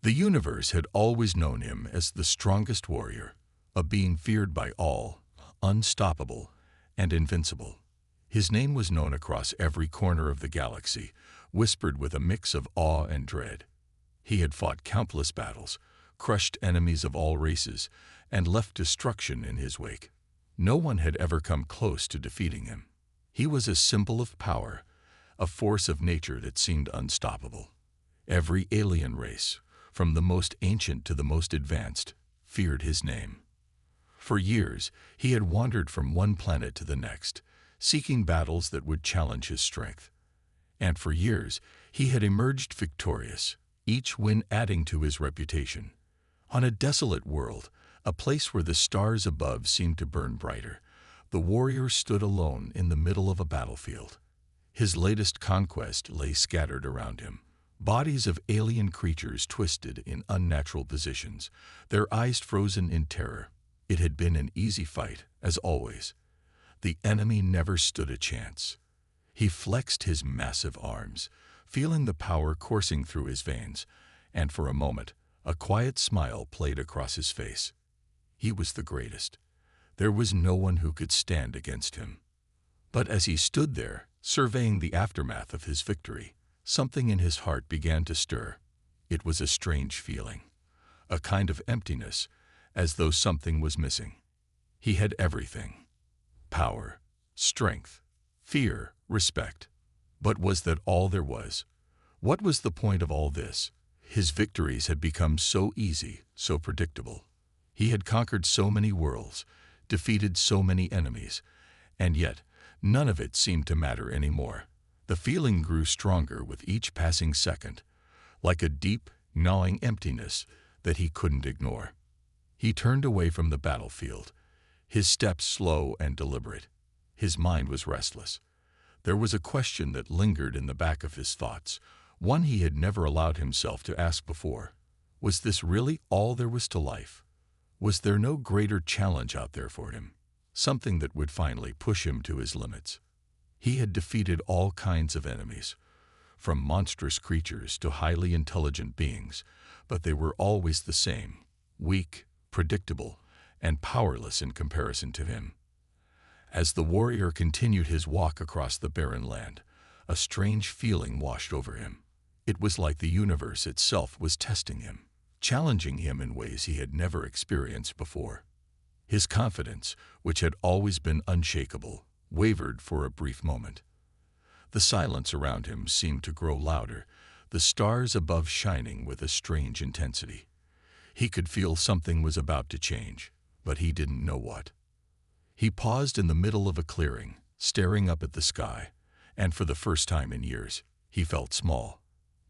The universe had always known him as the strongest warrior, a being feared by all, unstoppable and invincible. His name was known across every corner of the galaxy, whispered with a mix of awe and dread. He had fought countless battles, crushed enemies of all races, and left destruction in his wake. No one had ever come close to defeating him. He was a symbol of power, a force of nature that seemed unstoppable. Every alien race, from the most ancient to the most advanced, feared his name. For years, he had wandered from one planet to the next, seeking battles that would challenge his strength. And for years, he had emerged victorious, each win adding to his reputation. On a desolate world, a place where the stars above seemed to burn brighter, the warrior stood alone in the middle of a battlefield. His latest conquest lay scattered around him. Bodies of alien creatures twisted in unnatural positions, their eyes frozen in terror. It had been an easy fight, as always. The enemy never stood a chance. He flexed his massive arms, feeling the power coursing through his veins, and for a moment, a quiet smile played across his face. He was the greatest. There was no one who could stand against him. But as he stood there, surveying the aftermath of his victory, something in his heart began to stir. It was a strange feeling, a kind of emptiness, as though something was missing. He had everything: power, strength, fear, respect. But was that all there was? What was the point of all this? His victories had become so easy, so predictable. He had conquered so many worlds, defeated so many enemies, and yet none of it seemed to matter anymore. The feeling grew stronger with each passing second, like a deep, gnawing emptiness that he couldn't ignore. He turned away from the battlefield, his steps slow and deliberate. His mind was restless. There was a question that lingered in the back of his thoughts, one he had never allowed himself to ask before. Was this really all there was to life? Was there no greater challenge out there for him? Something that would finally push him to his limits? He had defeated all kinds of enemies, from monstrous creatures to highly intelligent beings, but they were always the same: weak, predictable, and powerless in comparison to him. As the warrior continued his walk across the barren land, a strange feeling washed over him. It was like the universe itself was testing him, challenging him in ways he had never experienced before. His confidence, which had always been unshakable, wavered for a brief moment. The silence around him seemed to grow louder, the stars above shining with a strange intensity. He could feel something was about to change, but he didn't know what. He paused in the middle of a clearing, staring up at the sky, and for the first time in years, he felt small,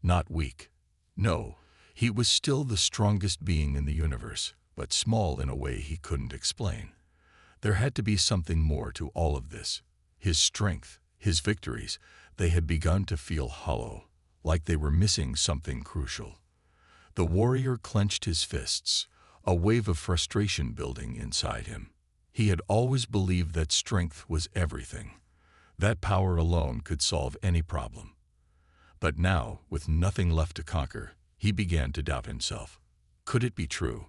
not weak. No, he was still the strongest being in the universe, but small in a way he couldn't explain. There had to be something more to all of this. His strength, his victories, they had begun to feel hollow, like they were missing something crucial. The warrior clenched his fists, a wave of frustration building inside him. He had always believed that strength was everything, that power alone could solve any problem. But now, with nothing left to conquer, he began to doubt himself. Could it be true?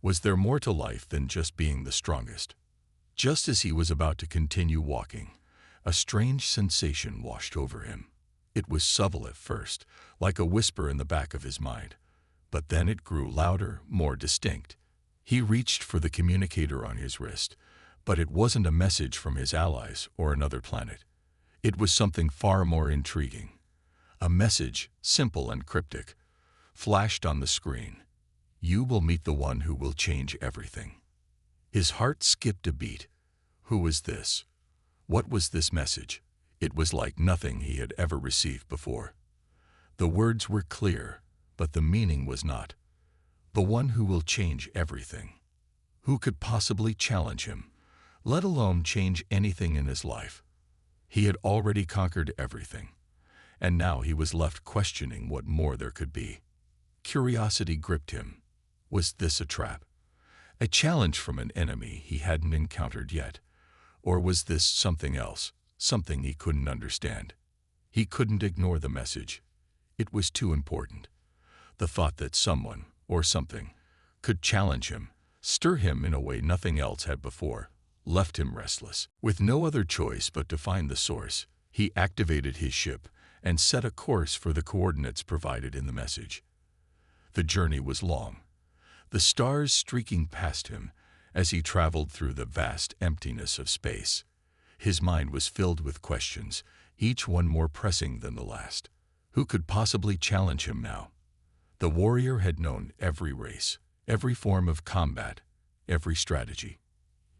Was there more to life than just being the strongest? Just as he was about to continue walking, a strange sensation washed over him. It was subtle at first, like a whisper in the back of his mind, but then it grew louder, more distinct. He reached for the communicator on his wrist, but it wasn't a message from his allies or another planet. It was something far more intriguing. A message, simple and cryptic, flashed on the screen. "You will meet the one who will change everything." His heart skipped a beat. Who was this? What was this message? It was like nothing he had ever received before. The words were clear, but the meaning was not. The one who will change everything. Who could possibly challenge him, let alone change anything in his life? He had already conquered everything, and now he was left questioning what more there could be. Curiosity gripped him. Was this a trap? A challenge from an enemy he hadn't encountered yet? Or was this something else, something he couldn't understand? He couldn't ignore the message. It was too important. The thought that someone, or something, could challenge him, stir him in a way nothing else had before, left him restless. With no other choice but to find the source, he activated his ship and set a course for the coordinates provided in the message. The journey was long, the stars streaking past him as he traveled through the vast emptiness of space. His mind was filled with questions, each one more pressing than the last. Who could possibly challenge him now? The warrior had known every race, every form of combat, every strategy.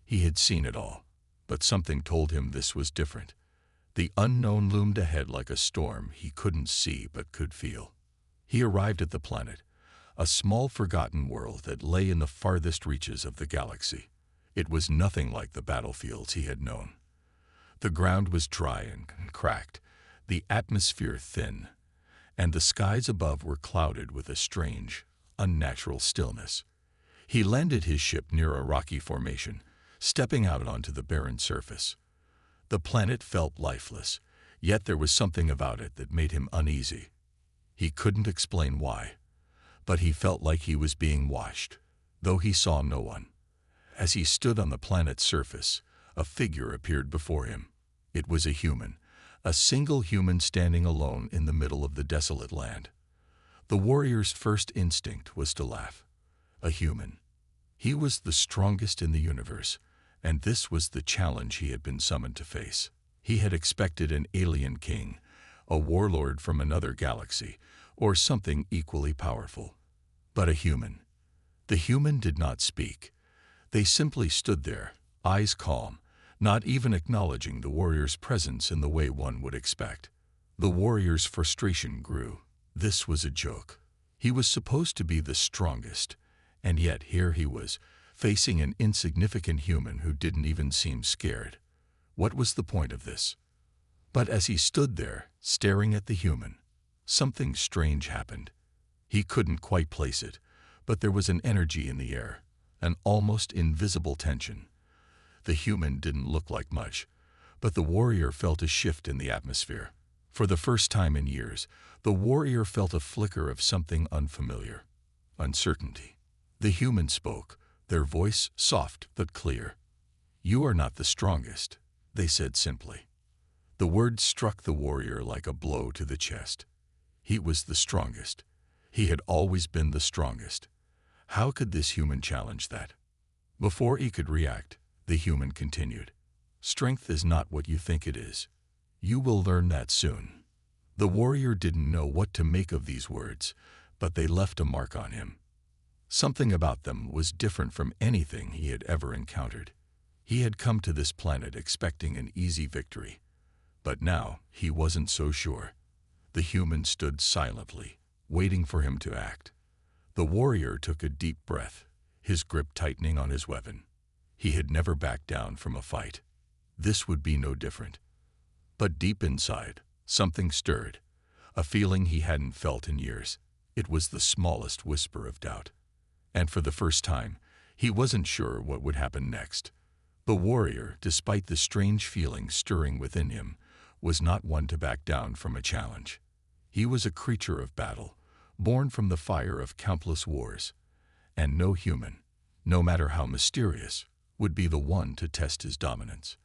He had seen it all, but something told him this was different. The unknown loomed ahead like a storm he couldn't see but could feel. He arrived at the planet, a small forgotten world that lay in the farthest reaches of the galaxy. It was nothing like the battlefields he had known. The ground was dry and cracked, the atmosphere thin, and the skies above were clouded with a strange, unnatural stillness. He landed his ship near a rocky formation, stepping out onto the barren surface. The planet felt lifeless, yet there was something about it that made him uneasy. He couldn't explain why, but he felt like he was being watched, though he saw no one. As he stood on the planet's surface, a figure appeared before him. It was a human, a single human standing alone in the middle of the desolate land. The warrior's first instinct was to laugh. A human. He was the strongest in the universe, and this was the challenge he had been summoned to face. He had expected an alien king, a warlord from another galaxy, or something equally powerful. But a human. The human did not speak. They simply stood there, eyes calm, not even acknowledging the warrior's presence in the way one would expect. The warrior's frustration grew. This was a joke. He was supposed to be the strongest, and yet here he was, facing an insignificant human who didn't even seem scared. What was the point of this? But as he stood there, staring at the human, something strange happened. He couldn't quite place it, but there was an energy in the air, an almost invisible tension. The human didn't look like much, but the warrior felt a shift in the atmosphere. For the first time in years, the warrior felt a flicker of something unfamiliar. Uncertainty. The human spoke, their voice soft but clear. "You are not the strongest," they said simply. The words struck the warrior like a blow to the chest. He was the strongest. He had always been the strongest. How could this human challenge that? Before he could react, the human continued. "Strength is not what you think it is. You will learn that soon." The warrior didn't know what to make of these words, but they left a mark on him. Something about them was different from anything he had ever encountered. He had come to this planet expecting an easy victory, but now he wasn't so sure. The human stood silently, waiting for him to act. The warrior took a deep breath, his grip tightening on his weapon. He had never backed down from a fight. This would be no different. But deep inside, something stirred, a feeling he hadn't felt in years. It was the smallest whisper of doubt. And for the first time, he wasn't sure what would happen next. The warrior, despite the strange feeling stirring within him, was not one to back down from a challenge. He was a creature of battle, born from the fire of countless wars, and no human, no matter how mysterious, would be the one to test his dominance.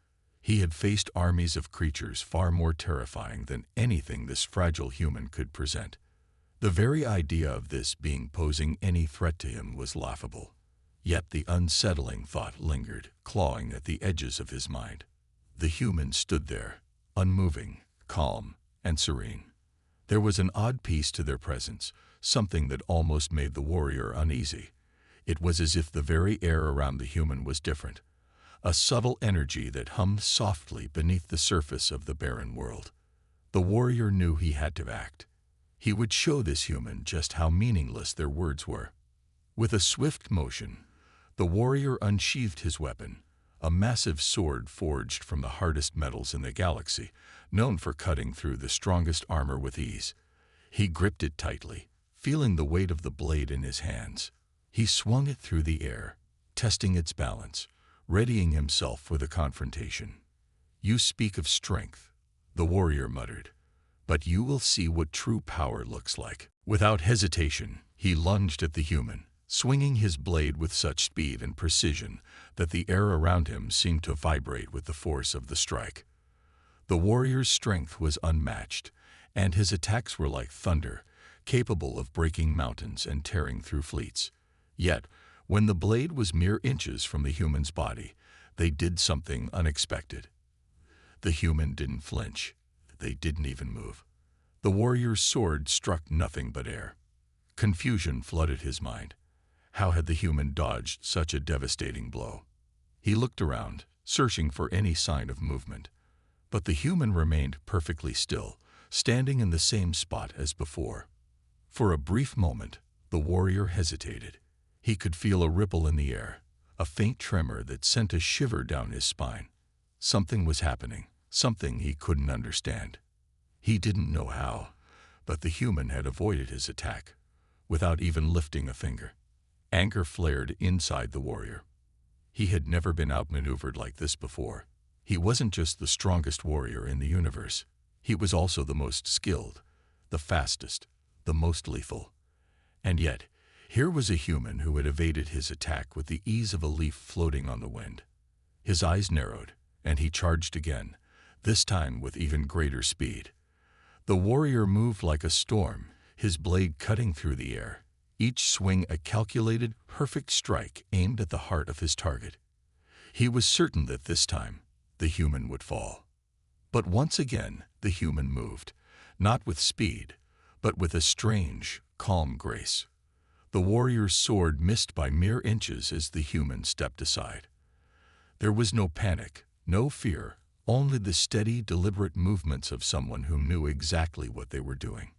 He had faced armies of creatures far more terrifying than anything this fragile human could present. The very idea of this being posing any threat to him was laughable. Yet the unsettling thought lingered, clawing at the edges of his mind. The human stood there, unmoving, calm, and serene. There was an odd peace to their presence, something that almost made the warrior uneasy. It was as if the very air around the human was different, a subtle energy that hummed softly beneath the surface of the barren world. The warrior knew he had to act. He would show this human just how meaningless their words were. With a swift motion, the warrior unsheathed his weapon, a massive sword forged from the hardest metals in the galaxy, known for cutting through the strongest armor with ease. He gripped it tightly, feeling the weight of the blade in his hands. He swung it through the air, testing its balance, readying himself for the confrontation. "You speak of strength," the warrior muttered, "but you will see what true power looks like." Without hesitation, he lunged at the human, swinging his blade with such speed and precision that the air around him seemed to vibrate with the force of the strike. The warrior's strength was unmatched, and his attacks were like thunder, capable of breaking mountains and tearing through fleets. Yet, when the blade was mere inches from the human's body, they did something unexpected. The human didn't flinch. They didn't even move. The warrior's sword struck nothing but air. Confusion flooded his mind. How had the human dodged such a devastating blow? He looked around, searching for any sign of movement. But the human remained perfectly still, standing in the same spot as before. For a brief moment, the warrior hesitated. He could feel a ripple in the air, a faint tremor that sent a shiver down his spine. Something was happening, something he couldn't understand. He didn't know how, but the human had avoided his attack, without even lifting a finger. Anger flared inside the warrior. He had never been outmaneuvered like this before. He wasn't just the strongest warrior in the universe. He was also the most skilled, the fastest, the most lethal. And yet, here was a human who had evaded his attack with the ease of a leaf floating on the wind. His eyes narrowed, and he charged again, this time with even greater speed. The warrior moved like a storm, his blade cutting through the air, each swing a calculated, perfect strike aimed at the heart of his target. He was certain that this time, the human would fall. But once again, the human moved, not with speed, but with a strange, calm grace. The warrior's sword missed by mere inches as the human stepped aside. There was no panic, no fear, only the steady, deliberate movements of someone who knew exactly what they were doing.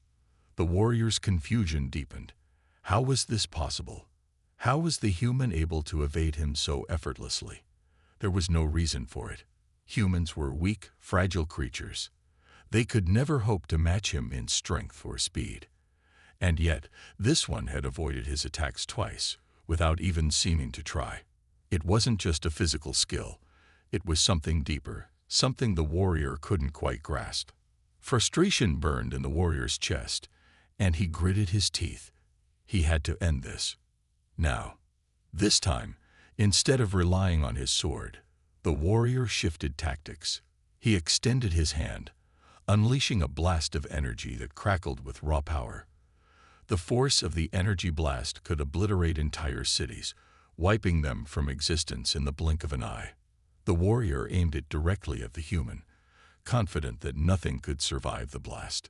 The warrior's confusion deepened. How was this possible? How was the human able to evade him so effortlessly? There was no reason for it. Humans were weak, fragile creatures. They could never hope to match him in strength or speed. And yet, this one had avoided his attacks twice, without even seeming to try. It wasn't just a physical skill. It was something deeper, something the warrior couldn't quite grasp. Frustration burned in the warrior's chest, and he gritted his teeth. He had to end this. Now, this time, instead of relying on his sword, the warrior shifted tactics. He extended his hand, unleashing a blast of energy that crackled with raw power. The force of the energy blast could obliterate entire cities, wiping them from existence in the blink of an eye. The warrior aimed it directly at the human, confident that nothing could survive the blast.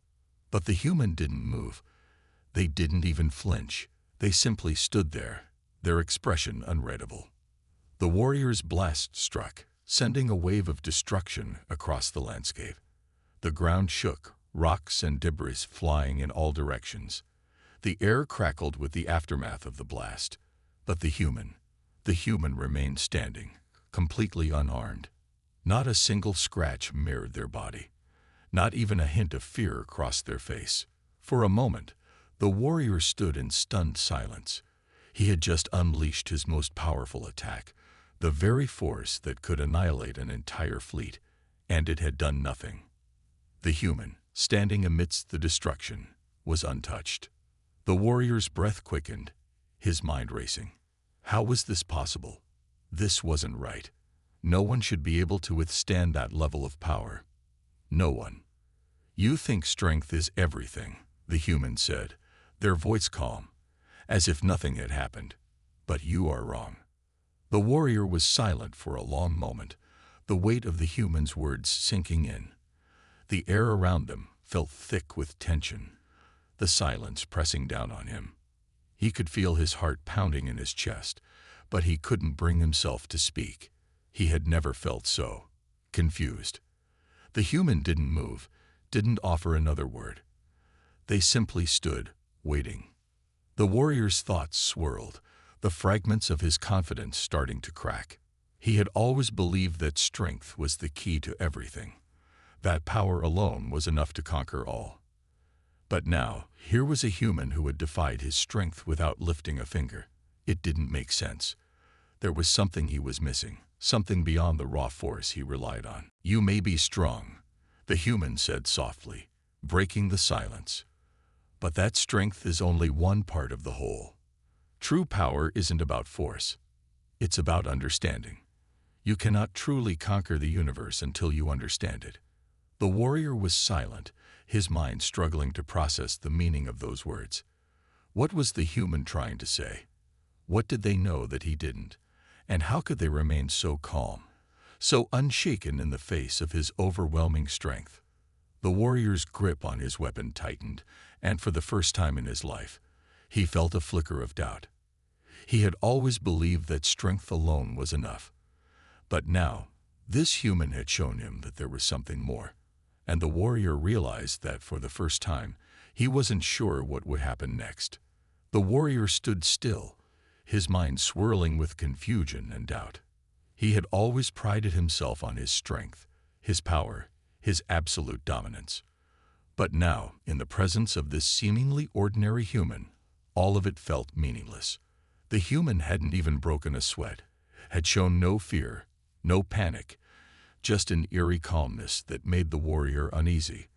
But the human didn't move. They didn't even flinch. They simply stood there, their expression unreadable. The warrior's blast struck, sending a wave of destruction across the landscape. The ground shook, rocks and debris flying in all directions. The air crackled with the aftermath of the blast. But the human remained standing, completely unharmed. Not a single scratch mirrored their body. Not even a hint of fear crossed their face. For a moment, the warrior stood in stunned silence. He had just unleashed his most powerful attack, the very force that could annihilate an entire fleet, and it had done nothing. The human, standing amidst the destruction, was untouched. The warrior's breath quickened, his mind racing. How was this possible? This wasn't right. No one should be able to withstand that level of power. No one. "You think strength is everything," the human said, their voice calm, as if nothing had happened. "But you are wrong." The warrior was silent for a long moment, the weight of the human's words sinking in. The air around them felt thick with tension, the silence pressing down on him. He could feel his heart pounding in his chest, but he couldn't bring himself to speak. He had never felt so confused. The human didn't move, didn't offer another word. They simply stood, waiting. The warrior's thoughts swirled, the fragments of his confidence starting to crack. He had always believed that strength was the key to everything, that power alone was enough to conquer all. But now, here was a human who had defied his strength without lifting a finger. It didn't make sense. There was something he was missing, something beyond the raw force he relied on. "You may be strong," the human said softly, breaking the silence. But that strength is only one part of the whole. True power isn't about force. It's about understanding. You cannot truly conquer the universe until you understand it. The warrior was silent, his mind struggling to process the meaning of those words. What was the human trying to say? What did they know that he didn't? And how could they remain so calm, so unshaken in the face of his overwhelming strength? The warrior's grip on his weapon tightened, and for the first time in his life, he felt a flicker of doubt. He had always believed that strength alone was enough. But now, this human had shown him that there was something more, and the warrior realized that for the first time, he wasn't sure what would happen next. The warrior stood still, his mind swirling with confusion and doubt. He had always prided himself on his strength, his power, his absolute dominance. But now, in the presence of this seemingly ordinary human, all of it felt meaningless. The human hadn't even broken a sweat, had shown no fear, no panic, just an eerie calmness that made the warrior uneasy.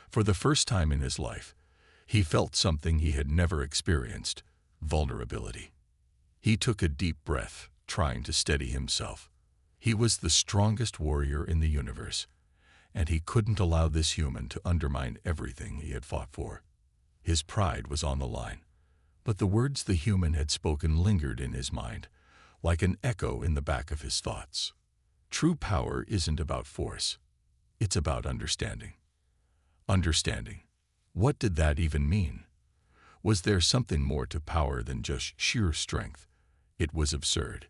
For the first time in his life, he felt something he had never experienced: vulnerability. He took a deep breath, trying to steady himself. He was the strongest warrior in the universe, and he couldn't allow this human to undermine everything he had fought for. His pride was on the line, but the words the human had spoken lingered in his mind, like an echo in the back of his thoughts. True power isn't about force. It's about understanding. Understanding. What did that even mean? Was there something more to power than just sheer strength? It was absurd.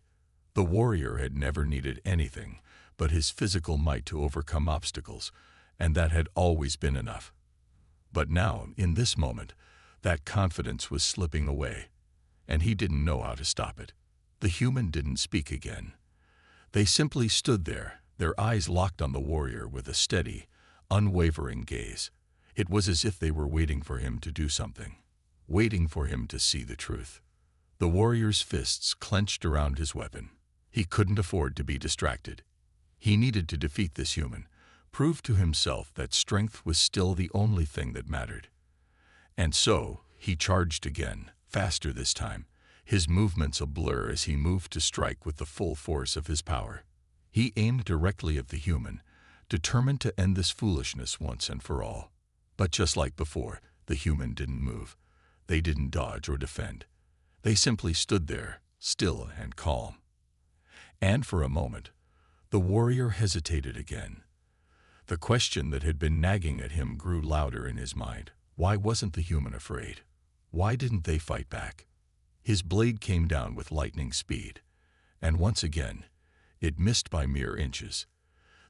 The warrior had never needed anything but his physical might to overcome obstacles, and that had always been enough. But now, in this moment, that confidence was slipping away, and he didn't know how to stop it. The human didn't speak again. They simply stood there, their eyes locked on the warrior with a steady, unwavering gaze. It was as if they were waiting for him to do something, waiting for him to see the truth. The warrior's fists clenched around his weapon. He couldn't afford to be distracted. He needed to defeat this human, prove to himself that strength was still the only thing that mattered. And so, he charged again, faster this time, his movements a blur as he moved to strike with the full force of his power. He aimed directly at the human, determined to end this foolishness once and for all. But just like before, the human didn't move. They didn't dodge or defend. They simply stood there, still and calm. And for a moment, the warrior hesitated again. The question that had been nagging at him grew louder in his mind. Why wasn't the human afraid? Why didn't they fight back? His blade came down with lightning speed, and once again, it missed by mere inches.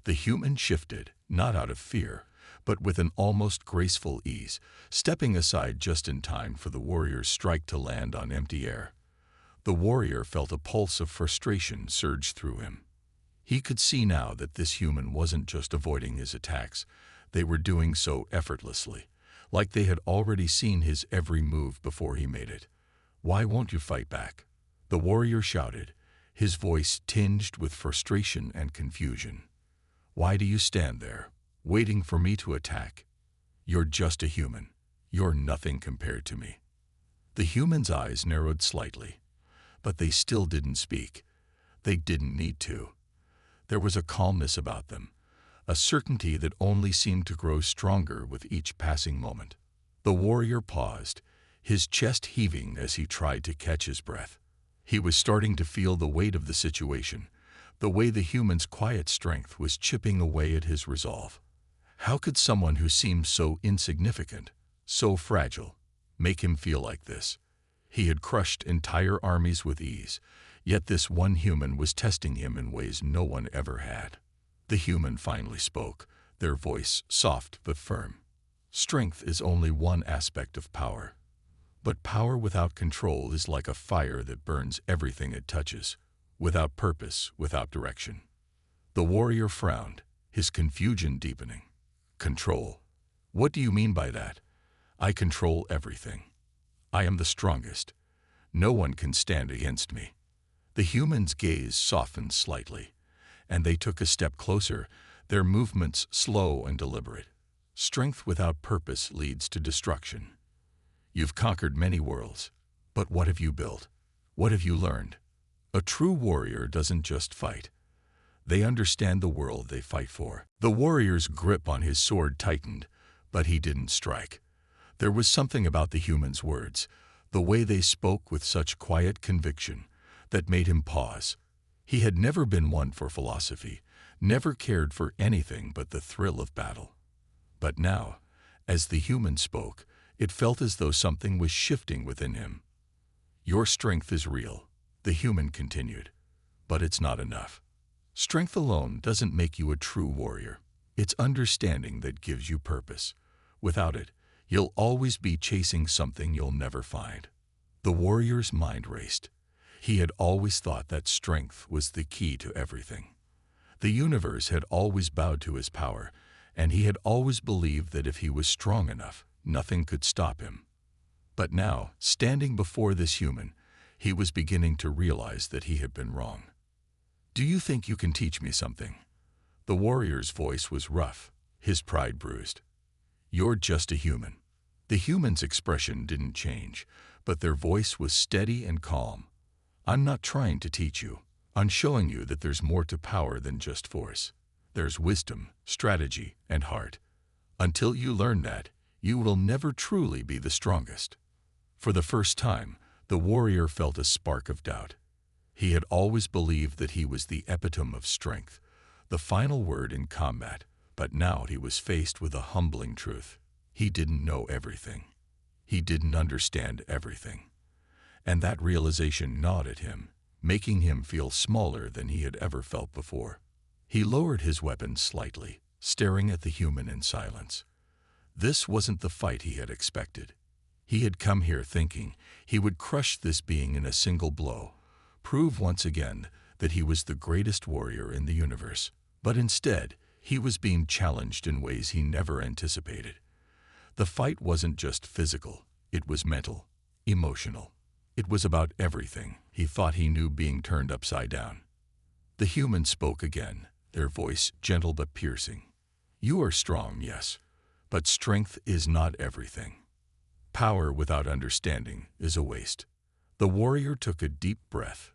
The human shifted, not out of fear, but with an almost graceful ease, stepping aside just in time for the warrior's strike to land on empty air. The warrior felt a pulse of frustration surge through him. He could see now that this human wasn't just avoiding his attacks, they were doing so effortlessly, like they had already seen his every move before he made it. "Why won't you fight back?" the warrior shouted, his voice tinged with frustration and confusion. "Why do you stand there, waiting for me to attack? You're just a human. You're nothing compared to me." The human's eyes narrowed slightly, but they still didn't speak. They didn't need to. There was a calmness about them, a certainty that only seemed to grow stronger with each passing moment. The warrior paused, his chest heaving as he tried to catch his breath. He was starting to feel the weight of the situation, the way the human's quiet strength was chipping away at his resolve. How could someone who seemed so insignificant, so fragile, make him feel like this? He had crushed entire armies with ease, yet this one human was testing him in ways no one ever had. The human finally spoke, their voice soft but firm. "Strength is only one aspect of power. But power without control is like a fire that burns everything it touches, without purpose, without direction." The warrior frowned, his confusion deepening. "Control? What do you mean by that? I control everything. I am the strongest. No one can stand against me." The human's gaze softened slightly, and they took a step closer, their movements slow and deliberate. "Strength without purpose leads to destruction. You've conquered many worlds, but what have you built? What have you learned? A true warrior doesn't just fight. They understand the world they fight for. The warrior's grip on his sword tightened, but he didn't strike. There was something about the human's words, the way they spoke with such quiet conviction, that made him pause. He had never been one for philosophy, never cared for anything but the thrill of battle. But now, as the human spoke, it felt as though something was shifting within him. Your strength is real, the human continued, but it's not enough. Strength alone doesn't make you a true warrior. It's understanding that gives you purpose. Without it, you'll always be chasing something you'll never find. The warrior's mind raced. He had always thought that strength was the key to everything. The universe had always bowed to his power, and he had always believed that if he was strong enough, nothing could stop him. But now, standing before this human, he was beginning to realize that he had been wrong. Do you think you can teach me something? The warrior's voice was rough, his pride bruised. You're just a human. The human's expression didn't change, but their voice was steady and calm. I'm not trying to teach you. I'm showing you that there's more to power than just force. There's wisdom, strategy, and heart. Until you learn that, you will never truly be the strongest. For the first time, the warrior felt a spark of doubt. He had always believed that he was the epitome of strength, the final word in combat, but now he was faced with a humbling truth. He didn't know everything. He didn't understand everything. And that realization gnawed at him, making him feel smaller than he had ever felt before. He lowered his weapon slightly, staring at the human in silence. This wasn't the fight he had expected. He had come here thinking he would crush this being in a single blow, prove once again that he was the greatest warrior in the universe. But instead, he was being challenged in ways he never anticipated. The fight wasn't just physical, it was mental, emotional. It was about everything he thought he knew being turned upside down. The human spoke again, their voice gentle but piercing. You are strong, yes, but strength is not everything. Power without understanding is a waste. The warrior took a deep breath,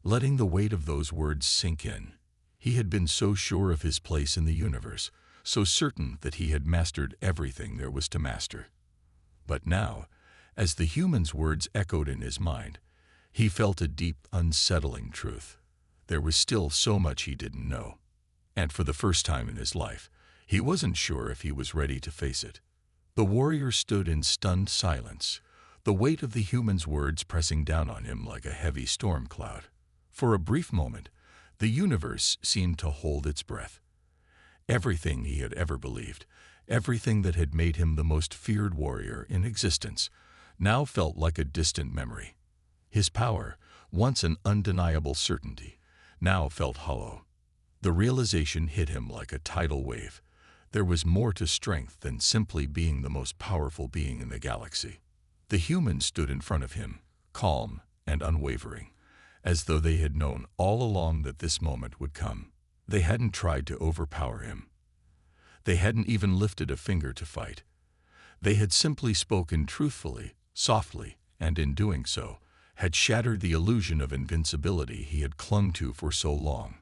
letting the weight of those words sink in. He had been so sure of his place in the universe, so certain that he had mastered everything there was to master. But now, as the human's words echoed in his mind, he felt a deep, unsettling truth. There was still so much he didn't know. And for the first time in his life, he wasn't sure if he was ready to face it. The warrior stood in stunned silence, the weight of the human's words pressing down on him like a heavy storm cloud. For a brief moment, the universe seemed to hold its breath. Everything he had ever believed, everything that had made him the most feared warrior in existence, now felt like a distant memory. His power, once an undeniable certainty, now felt hollow. The realization hit him like a tidal wave. There was more to strength than simply being the most powerful being in the galaxy. The human stood in front of him, calm and unwavering, as though they had known all along that this moment would come. They hadn't tried to overpower him. They hadn't even lifted a finger to fight. They had simply spoken truthfully, softly, and in doing so, had shattered the illusion of invincibility he had clung to for so long.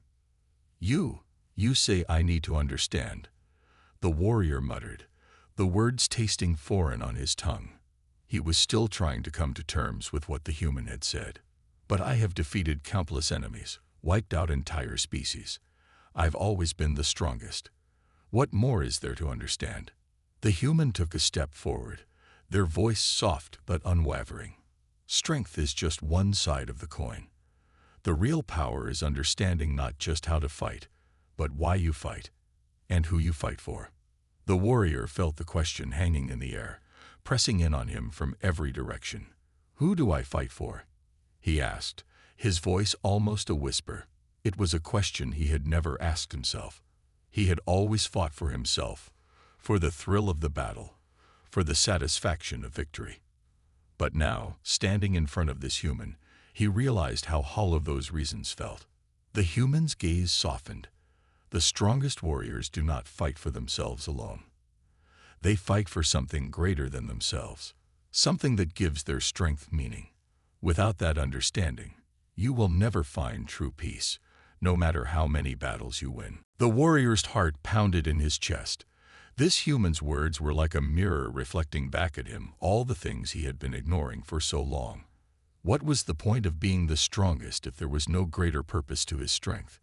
You say I need to understand," the warrior muttered, the words tasting foreign on his tongue. He was still trying to come to terms with what the human had said. "But I have defeated countless enemies, wiped out entire species. I've always been the strongest. What more is there to understand?" The human took a step forward, their voice soft but unwavering. "Strength is just one side of the coin. The real power is understanding not just how to fight, but why you fight, and who you fight for." The warrior felt the question hanging in the air, pressing in on him from every direction. "Who do I fight for?" he asked, his voice almost a whisper. It was a question he had never asked himself. He had always fought for himself, for the thrill of the battle, for the satisfaction of victory. But now, standing in front of this human, he realized how hollow those reasons felt. The human's gaze softened. The strongest warriors do not fight for themselves alone. They fight for something greater than themselves. something that gives their strength meaning. Without that understanding, you will never find true peace, no matter how many battles you win. The warrior's heart pounded in his chest. This human's words were like a mirror reflecting back at him all the things he had been ignoring for so long. What was the point of being the strongest if there was no greater purpose to his strength?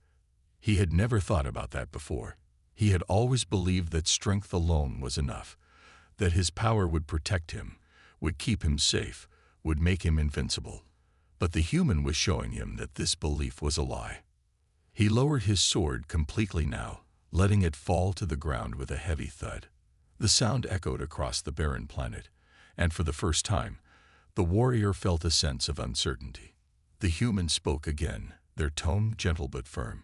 He had never thought about that before. He had always believed that strength alone was enough, that his power would protect him, would keep him safe, would make him invincible. But the human was showing him that this belief was a lie. He lowered his sword completely now, letting it fall to the ground with a heavy thud. The sound echoed across the barren planet, and for the first time, the warrior felt a sense of uncertainty. The human spoke again, their tone gentle but firm.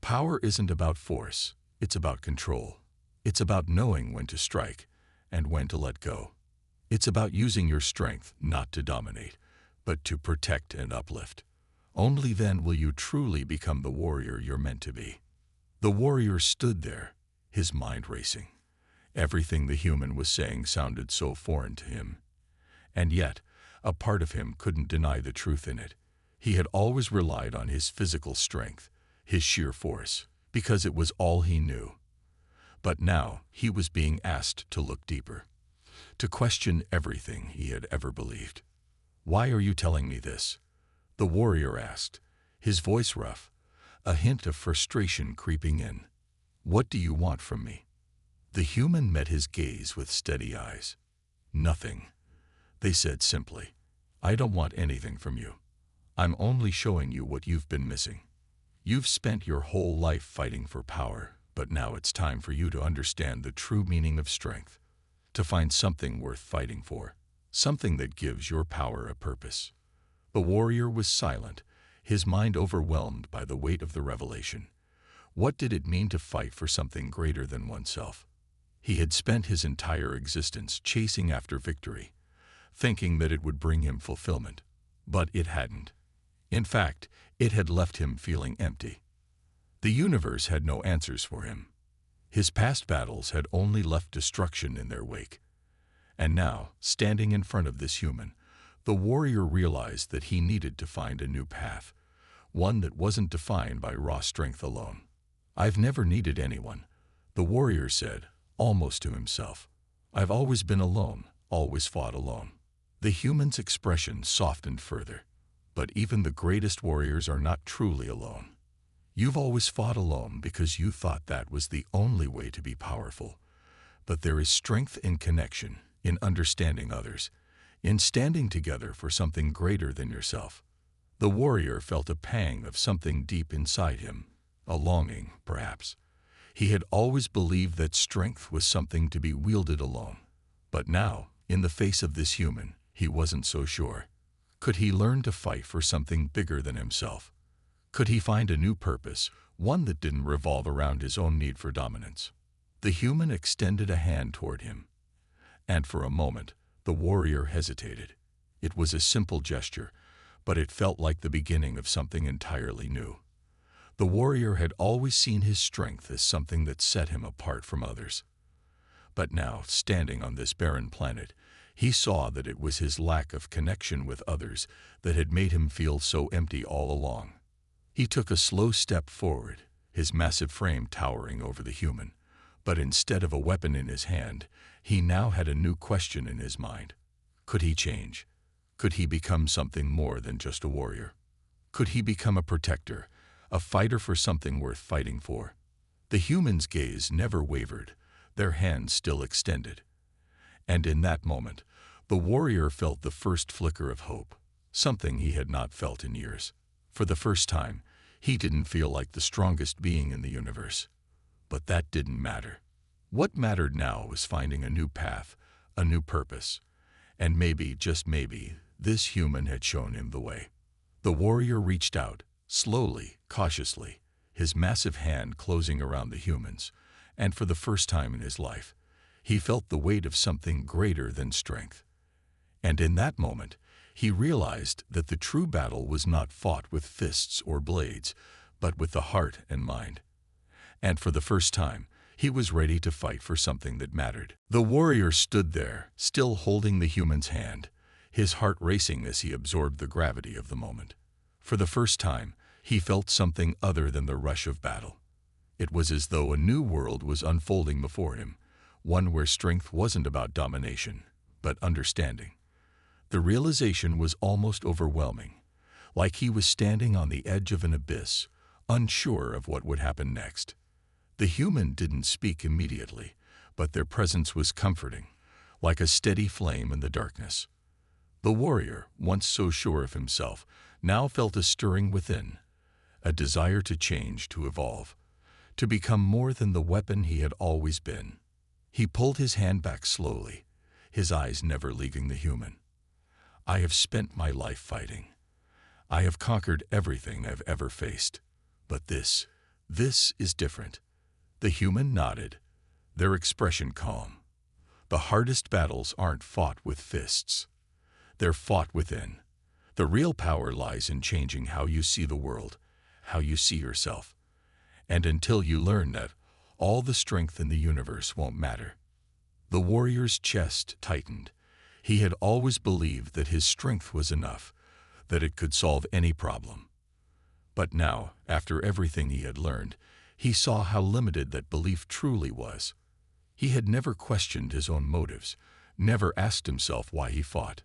Power isn't about force, it's about control. It's about knowing when to strike and when to let go. It's about using your strength not to dominate, but to protect and uplift. Only then will you truly become the warrior you're meant to be. The warrior stood there, his mind racing. Everything the human was saying sounded so foreign to him. And yet, a part of him couldn't deny the truth in it. He had always relied on his physical strength, his sheer force, because it was all he knew. But now he was being asked to look deeper, to question everything he had ever believed. "Why are you telling me this?" the warrior asked, his voice rough, a hint of frustration creeping in. "What do you want from me?" The human met his gaze with steady eyes. "Nothing," they said simply. "I don't want anything from you. I'm only showing you what you've been missing. You've spent your whole life fighting for power, but now it's time for you to understand the true meaning of strength, to find something worth fighting for, something that gives your power a purpose." The warrior was silent, his mind overwhelmed by the weight of the revelation. What did it mean to fight for something greater than oneself? He had spent his entire existence chasing after victory, thinking that it would bring him fulfillment. But it hadn't. In fact, it had left him feeling empty. The universe had no answers for him. His past battles had only left destruction in their wake. And now, standing in front of this human, the warrior realized that he needed to find a new path, one that wasn't defined by raw strength alone. "I've never needed anyone," the warrior said, almost to himself. "I've always been alone, always fought alone." The human's expression softened further. "But even the greatest warriors are not truly alone. You've always fought alone because you thought that was the only way to be powerful. But there is strength in connection, in understanding others, in standing together for something greater than yourself." The warrior felt a pang of something deep inside him, a longing, perhaps. He had always believed that strength was something to be wielded alone. But now, in the face of this human, he wasn't so sure. Could he learn to fight for something bigger than himself? Could he find a new purpose, one that didn't revolve around his own need for dominance? The human extended a hand toward him. And for a moment, the warrior hesitated. It was a simple gesture, but it felt like the beginning of something entirely new. The warrior had always seen his strength as something that set him apart from others. But now, standing on this barren planet, he saw that it was his lack of connection with others that had made him feel so empty all along. He took a slow step forward, his massive frame towering over the human. But instead of a weapon in his hand, he now had a new question in his mind. Could he change? Could he become something more than just a warrior? Could he become a protector, a fighter for something worth fighting for? The human's gaze never wavered, their hands still extended. And in that moment, the warrior felt the first flicker of hope, something he had not felt in years. For the first time, he didn't feel like the strongest being in the universe. But that didn't matter. What mattered now was finding a new path, a new purpose. And maybe, just maybe, this human had shown him the way. The warrior reached out, slowly, cautiously, his massive hand closing around the human's, and for the first time in his life, he felt the weight of something greater than strength. And in that moment, he realized that the true battle was not fought with fists or blades, but with the heart and mind. And for the first time, He was ready to fight for something that mattered. The warrior stood there, still holding the human's hand, his heart racing as he absorbed the gravity of the moment. For the first time, he felt something other than the rush of battle. It was as though a new world was unfolding before him, one where strength wasn't about domination, but understanding. The realization was almost overwhelming, like he was standing on the edge of an abyss, unsure of what would happen next. The human didn't speak immediately, but their presence was comforting, like a steady flame in the darkness. The warrior, once so sure of himself, now felt a stirring within, a desire to change, to evolve, to become more than the weapon he had always been. He pulled his hand back slowly, his eyes never leaving the human. "I have spent my life fighting. I have conquered everything I've ever faced. But this is different." The human nodded, their expression calm. "The hardest battles aren't fought with fists. They're fought within. The real power lies in changing how you see the world, how you see yourself. And until you learn that, all the strength in the universe won't matter." The warrior's chest tightened. He had always believed that his strength was enough, that it could solve any problem. But now, after everything he had learned, he saw how limited that belief truly was. He had never questioned his own motives, never asked himself why he fought.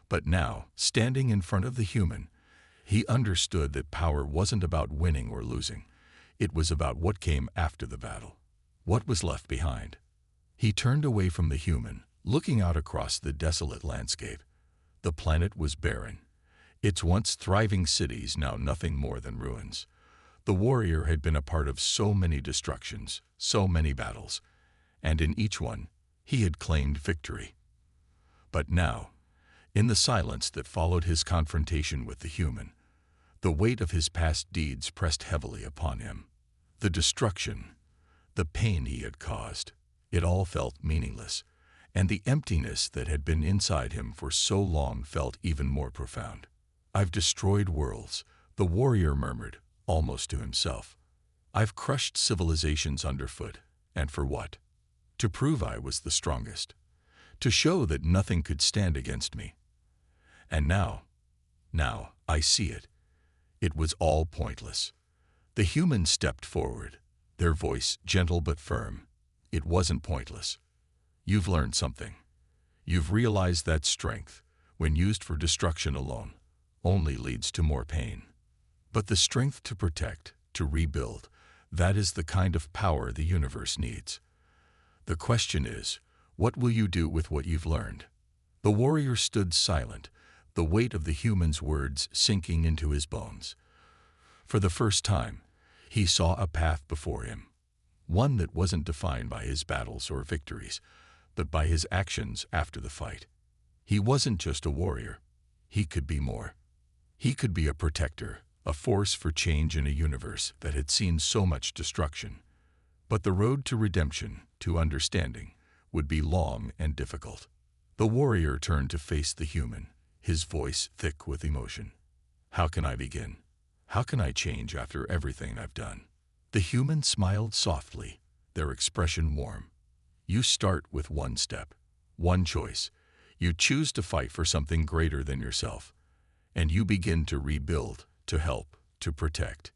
But now, standing in front of the human, he understood that power wasn't about winning or losing. It was about what came after the battle, what was left behind. He turned away from the human, looking out across the desolate landscape. The planet was barren, its once thriving cities now nothing more than ruins. The warrior had been a part of so many destructions, so many battles, and in each one, he had claimed victory. But now, in the silence that followed his confrontation with the human, the weight of his past deeds pressed heavily upon him. The destruction, the pain he had caused, it all felt meaningless, and the emptiness that had been inside him for so long felt even more profound. "I've destroyed worlds," the warrior murmured, almost to himself. "I've crushed civilizations underfoot, and for what? To prove I was the strongest, to show that nothing could stand against me. And now I see it. It was all pointless." The humans stepped forward, their voice gentle but firm. "It wasn't pointless. You've learned something. You've realized that strength, when used for destruction alone, only leads to more pain. But the strength to protect, to rebuild, that is the kind of power the universe needs. The question is, what will you do with what you've learned?" The warrior stood silent, the weight of the human's words sinking into his bones. For the first time, he saw a path before him, one that wasn't defined by his battles or victories, but by his actions after the fight. He wasn't just a warrior. He could be more. He could be a protector, a force for change in a universe that had seen so much destruction. But the road to redemption, to understanding, would be long and difficult. The warrior turned to face the human, his voice thick with emotion. "How can I begin? How can I change after everything I've done?" The human smiled softly, their expression warm. "You start with one step, one choice. You choose to fight for something greater than yourself. And you begin to rebuild, to help, to protect.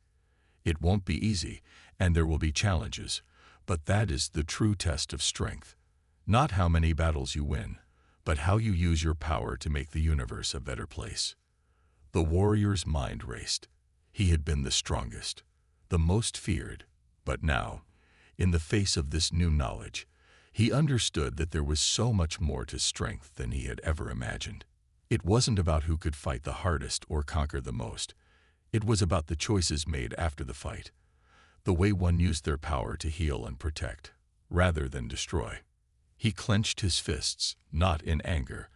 It won't be easy, and there will be challenges, but that is the true test of strength. Not how many battles you win, but how you use your power to make the universe a better place." The warrior's mind raced. He had been the strongest, the most feared, but now, in the face of this new knowledge, he understood that there was so much more to strength than he had ever imagined. It wasn't about who could fight the hardest or conquer the most. It was about the choices made after the fight, the way one used their power to heal and protect, rather than destroy. He clenched his fists, not in anger,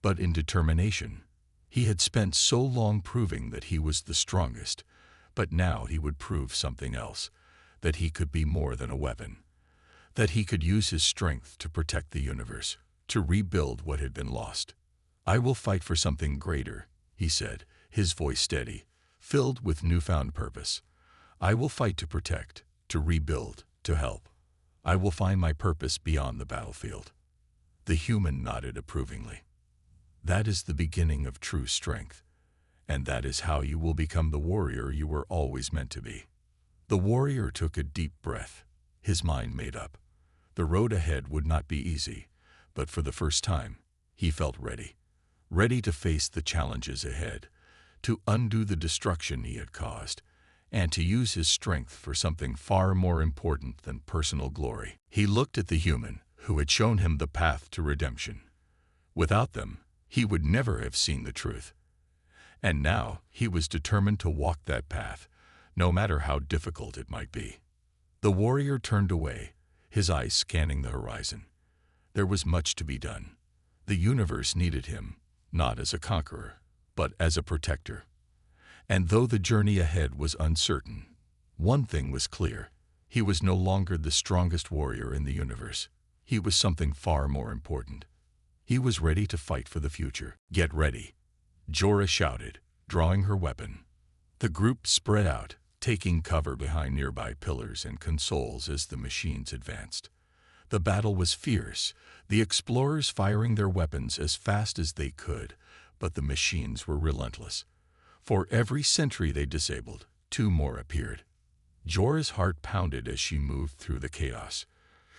but in determination. He had spent so long proving that he was the strongest, but now he would prove something else, that he could be more than a weapon, that he could use his strength to protect the universe, to rebuild what had been lost. "I will fight for something greater," he said, his voice steady, filled with newfound purpose. "I will fight to protect, to rebuild, to help." I will find my purpose beyond the battlefield. The human nodded approvingly. That is the beginning of true strength, and that is how you will become the warrior you were always meant to be. The warrior took a deep breath, his mind made up. The road ahead would not be easy, but for the first time, he felt ready. Ready to face the challenges ahead, to undo the destruction he had caused, and to use his strength for something far more important than personal glory. He looked at the human who had shown him the path to redemption. Without them, he would never have seen the truth. And now he was determined to walk that path, no matter how difficult it might be. The warrior turned away, his eyes scanning the horizon. There was much to be done. The universe needed him, not as a conqueror, but as a protector. And though the journey ahead was uncertain, one thing was clear. He was no longer the strongest warrior in the universe. He was something far more important. He was ready to fight for the future. Get ready, Jorah shouted, drawing her weapon. The group spread out, taking cover behind nearby pillars and consoles as the machines advanced. The battle was fierce, the explorers firing their weapons as fast as they could, but the machines were relentless. For every sentry they disabled, 2 more appeared. Jorah's heart pounded as she moved through the chaos,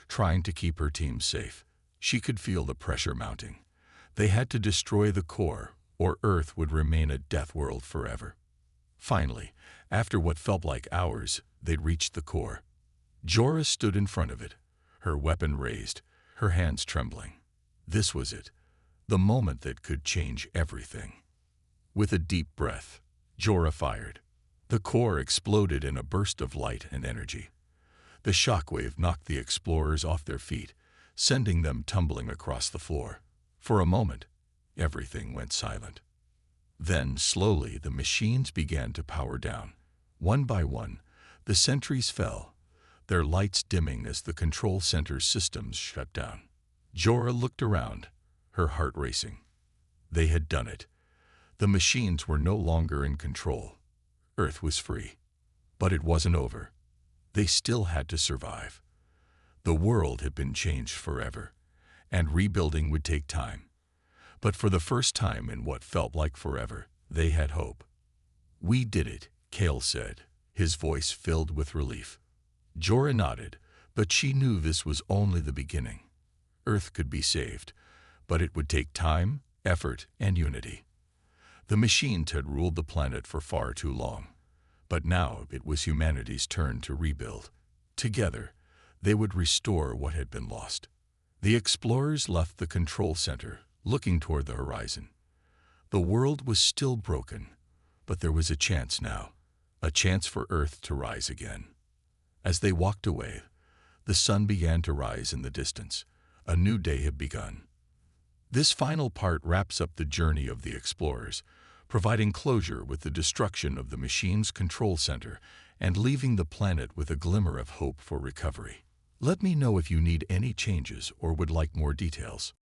trying to keep her team safe. She could feel the pressure mounting. They had to destroy the core, or Earth would remain a death world forever. Finally, after what felt like hours, they'd reached the core. Jorah stood in front of it, her weapon raised, her hands trembling. This was it, the moment that could change everything. With a deep breath, Jorah fired. The core exploded in a burst of light and energy. The shockwave knocked the explorers off their feet, sending them tumbling across the floor. For a moment, everything went silent. Then, slowly, the machines began to power down. One by one, the sentries fell, their lights dimming as the control center's systems shut down. Jorah looked around, her heart racing. They had done it. The machines were no longer in control. Earth was free. But it wasn't over. They still had to survive. The world had been changed forever, and rebuilding would take time. But for the first time in what felt like forever, they had hope. "We did it," Cale said, his voice filled with relief. Jorah nodded, but she knew this was only the beginning. Earth could be saved, but it would take time, effort, and unity. The machines had ruled the planet for far too long, but now it was humanity's turn to rebuild. Together, they would restore what had been lost. The explorers left the control center, looking toward the horizon. The world was still broken, but there was a chance now, a chance for Earth to rise again. As they walked away, the sun began to rise in the distance. A new day had begun. This final part wraps up the journey of the explorers, providing closure with the destruction of the machine's control center and leaving the planet with a glimmer of hope for recovery. Let me know if you need any changes or would like more details.